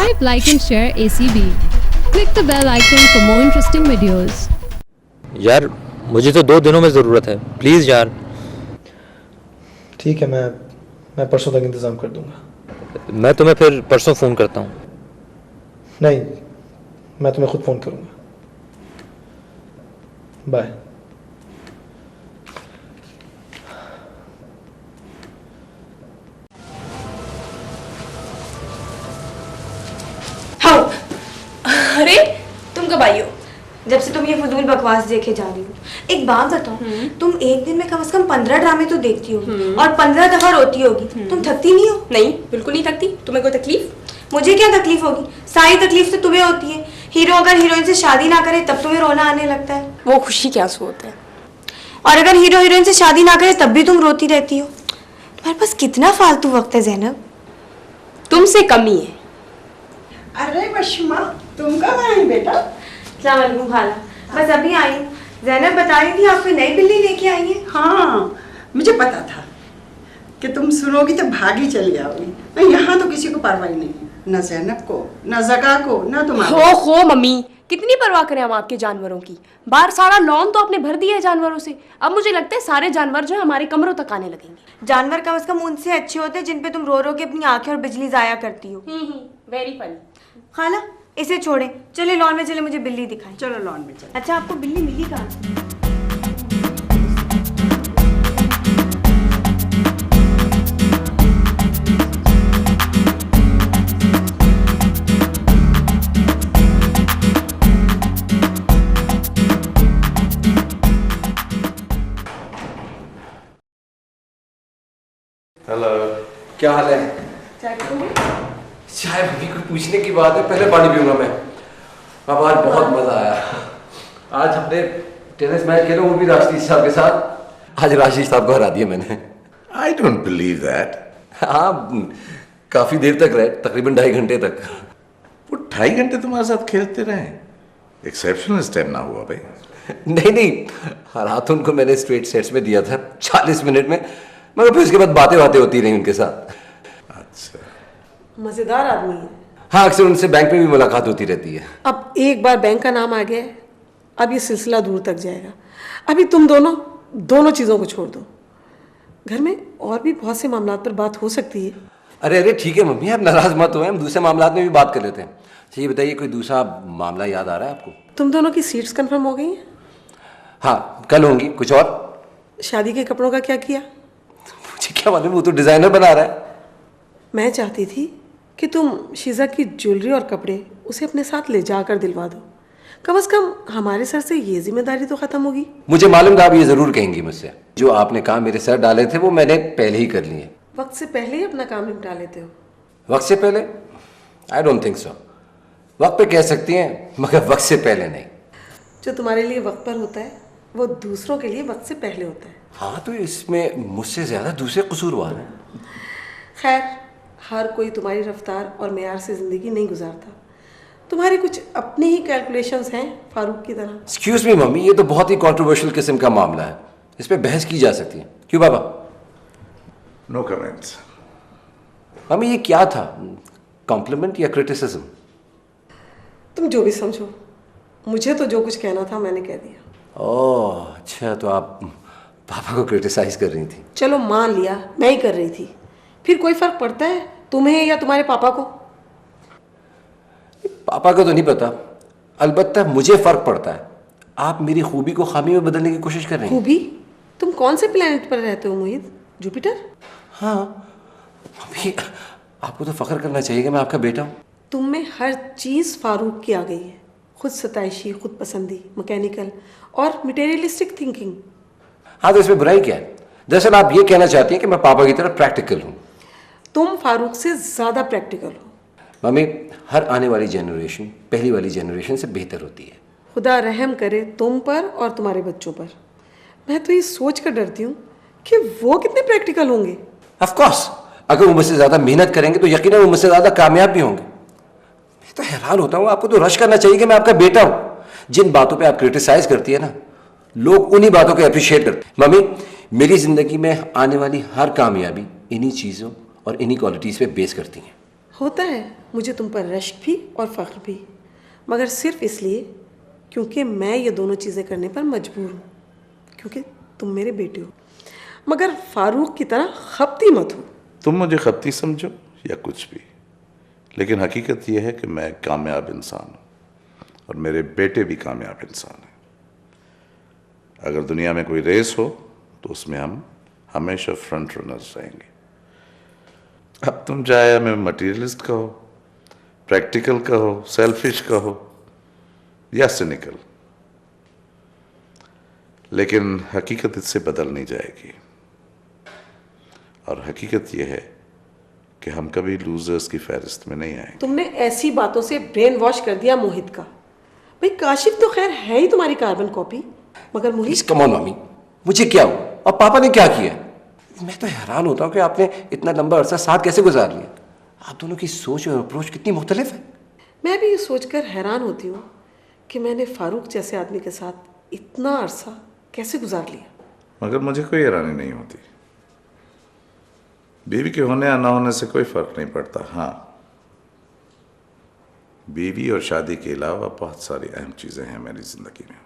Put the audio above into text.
Subscribe, like and share ACB. Click the bell icon for more interesting videos. यार मुझे तो 2 दिनों में ज़रूरत है, प्लीज़ यार। ठीक है, मैं परसों तक इंतज़ाम कर दूंगा। मैं तुम्हें फिर परसों फ़ोन करता हूँ। नहीं, मैं तुम्हें खुद फ़ोन करूंगा। बाय। हाँ, अरे तुम कब आई हो? जब से तुम ये फजूल बकवास देखे जा रही हो। एक बात बताओ, तुम एक दिन में कम से कम 15 ड्रामे तो देखती होगी और 15 दफा रोती होगी। तुम थकती नहीं हो? नहीं, बिल्कुल नहीं थकती। तुम्हें कोई तकलीफ? मुझे क्या तकलीफ होगी? सारी तकलीफ तो तुम्हें होती है। हीरो अगर हीरोइन से शादी ना करे तब तुम्हें रोना आने लगता है। वो खुशी के आंसू होते हैं। और अगर हीरो हीरोइन से शादी ना करे तब भी तुम रोती रहती हो। तुम्हारे पास कितना फालतू वक्त है ज़ैनब? तुमसे कमी है। अरे बशमा, तुम कब आई बेटा? अस्सलाम वालेकुम खाला, बस अभी आई हूँ। ज़ैनब बता रही थी आप कोई नई बिल्ली लेके आई है। हाँ, मुझे पता था कि तुम सुनोगी तो भागी चली आओगी। नहीं, यहाँ तो किसी को परवाह नहीं है, न ज़ैनब को, न ज़का को, न तुम्हारे। हो मम्मी, कितनी परवाह करें हम आपके जानवरों की। बाहर सारा लॉन तो आपने भर दिया है जानवरों से। अब मुझे लगता है सारे जानवर जो है हमारे कमरों तक आने लगेंगे। जानवर कम से कम उनसे अच्छे होते हैं जिन पे तुम रो रो के अपनी आंखें और बिजली जाया करती हो। Very funny. खाला इसे छोड़े, चले लॉन में चले, मुझे बिल्ली दिखाएं। चलो लॉन में चलो। अच्छा, आपको बिल्ली मिली कहाँ? हेलो, क्या हाल है? चाय भाभी को पूछने की बात है, पहले पानी पीऊंगा मैं। अब आज बहुत मजा आया। आज हमने टेनिस मैच खेला, वो भी राशिद साहब के साथ। आज राशिद साहब को हरा दिया मैंने। I don't believe that. हाँ, काफी देर तक रहे, तकरीबन 2.5 घंटे तक। वो 2.5 घंटे तुम्हारे साथ खेलते रहे। एक्सेप्शनल स्टेप ना हुआ भाई। नहीं, हरा तो उनको मैंने स्ट्रेट सेट्स में दिया था 40 मिनट में, मगर फिर उसके बाद बातें होती रही उनके साथ। अच्छा, मजेदार आदमी है। हाँ, अक्सर उनसे बैंक में भी मुलाकात होती रहती है। अब एक बार बैंक का नाम आ गया है, अब ये सिलसिला दूर तक जाएगा। अभी तुम दोनों चीज़ों को छोड़ दो। घर में और भी बहुत से मामलात पर बात हो सकती है। अरे ठीक है मम्मी, आप नाराज मत हो, हम दूसरे मामलात में भी बात कर लेते हैं। अच्छा ये बताइए, कोई दूसरा मामला याद आ रहा है आपको? तुम दोनों की सीट्स कंफर्म हो गई हैं? हाँ, कल होंगी। कुछ और? शादी के कपड़ों का क्या किया? मुझे क्या मालूम, वो तो डिजाइनर बना रहा है। मैं चाहती थी कि तुम शीज़ा की ज्वेलरी और कपड़े उसे अपने साथ ले जाकर दिलवा दो। कम से कम हमारे सर से ये जिम्मेदारी तो खत्म होगी। मुझे मालूम था आप ये जरूर कहेंगी मुझसे। जो आपने काम मेरे सर डाले थे वो मैंने पहले ही कर लिए। वक्त से पहले ही अपना काम निपटा लेते हो। वक्त से पहले? I don't think so. वक्त पे कह सकती हैं, मगर वक्त से पहले नहीं। जो तुम्हारे लिए वक्त पर होता है वो दूसरों के लिए वक्त से पहले होता है। हाँ, तो इसमें मुझसे ज्यादा दूसरे कसूरवार हैं। खैर, हर कोई तुम्हारी रफ्तार और मेयार से ज़िंदगी नहीं गुजारता। तुम्हारी कुछ अपनी ही कैलकुलेशंस हैं फारूक की तरह। एक्सक्यूज मी मम्मी, ये तो बहुत ही कंट्रोवर्शियल किस्म का मामला है, इस पे बहस की जा सकती है। क्यों बाबा? No comments. मम्मी ये क्या था, कॉम्प्लीमेंट या क्रिटिसिज्म? तुम जो भी समझो, मुझे तो जो कुछ कहना था मैंने कह दिया। ओह अच्छा, तो आप पापा को क्रिटिसाइज कर रही थी? चलो मान लिया मैं ही कर रही थी, फिर कोई फर्क पड़ता है तुम्हें या तुम्हारे पापा को? पापा को तो नहीं पता, अलबत्ता मुझे फर्क पड़ता है। आप मेरी खूबी को खामी में बदलने की कोशिश कर रही हैं। खूबी? तुम कौन से प्लेनेट पर रहते हो मोहित? जुपिटर? हाँ मम्मी, आपको तो फख्र करना चाहिए कि मैं आपका बेटा हूँ। तुम में हर चीज़ फारूक की आ गई है। खुद सताइशी, खुद पसंदी, मैकेनिकल और मटेरियलिस्टिक थिंकिंग। हाँ, तो इसमें बुराई क्या है? दरअसल आप ये कहना चाहती हैं कि मैं पापा की तरह प्रैक्टिकल हूँ। तुम फारूक से ज़्यादा प्रैक्टिकल हो। मम्मी, हर आने वाली जनरेशन पहली वाली जनरेशन से बेहतर होती है। खुदा रहम करे तुम पर और तुम्हारे बच्चों पर। मैं तो ये सोच कर डरती हूँ कि वो कितने प्रैक्टिकल होंगे। ऑफ कोर्स, अगर वो मुझसे ज़्यादा मेहनत करेंगे तो यकीनन वो मुझसे ज़्यादा कामयाब भी होंगे। मैं तो हैरान होता हूँ, आपको तो रश करना चाहिए कि मैं आपका बेटा हूँ। जिन बातों पे आप क्रिटिसाइज करती है ना, लोग उन्हीं बातों को अप्रिशिएट करते हैं। मम्मी, मेरी ज़िंदगी में आने वाली हर कामयाबी इन्हीं चीज़ों और इन्हीं क्वालिटीज़ पे बेस करती हैं। होता है मुझे तुम पर रश्क भी और फ़ख्र भी, मगर सिर्फ इसलिए क्योंकि मैं ये दोनों चीज़ें करने पर मजबूर हूँ, क्योंकि तुम मेरे बेटे हो। मगर फारूक की तरह खपती मत हो। तुम मुझे खपती समझो या कुछ भी, लेकिन हकीकत यह है कि मैं एक कामयाब इंसान हूँ और मेरे बेटे भी कामयाब इंसान हैं। अगर दुनिया में कोई रेस हो तो उसमें हम हमेशा फ्रंट रनर्स रहेंगे। अब तुम चाहे हमें मटीरियलिस्ट कहो, प्रैक्टिकल कहो, सेल्फिश कहो या सिनिकल, लेकिन हकीकत इससे बदल नहीं जाएगी। और हकीकत यह है कि हम कभी लूजर्स की फहरिस्त में नहीं आए। तुमने ऐसी बातों से ब्रेन वॉश कर दिया मोहित का। भाई काशिफ तो खैर है ही तुम्हारी कार्बन कॉपी, मगर मोहित। कम ऑन मम्मी, मुझे क्या हुआ और पापा ने क्या किया? मैं तो हैरान होता हूँ कि आपने इतना लंबा अरसा साथ कैसे गुजार लिया। आप दोनों की सोच और अप्रोच कितनी मुख्तलिफ है। मैं भी ये सोचकर हैरान होती हूँ कि मैंने फारूक जैसे आदमी के साथ इतना अरसा कैसे गुजार लिया। मगर मुझे कोई हैरानी नहीं होती। बीवी के होने या ना होने से कोई फर्क नहीं पड़ता। हाँ, बीवी और शादी के अलावा बहुत सारी अहम चीजें हैं मेरी जिंदगी में।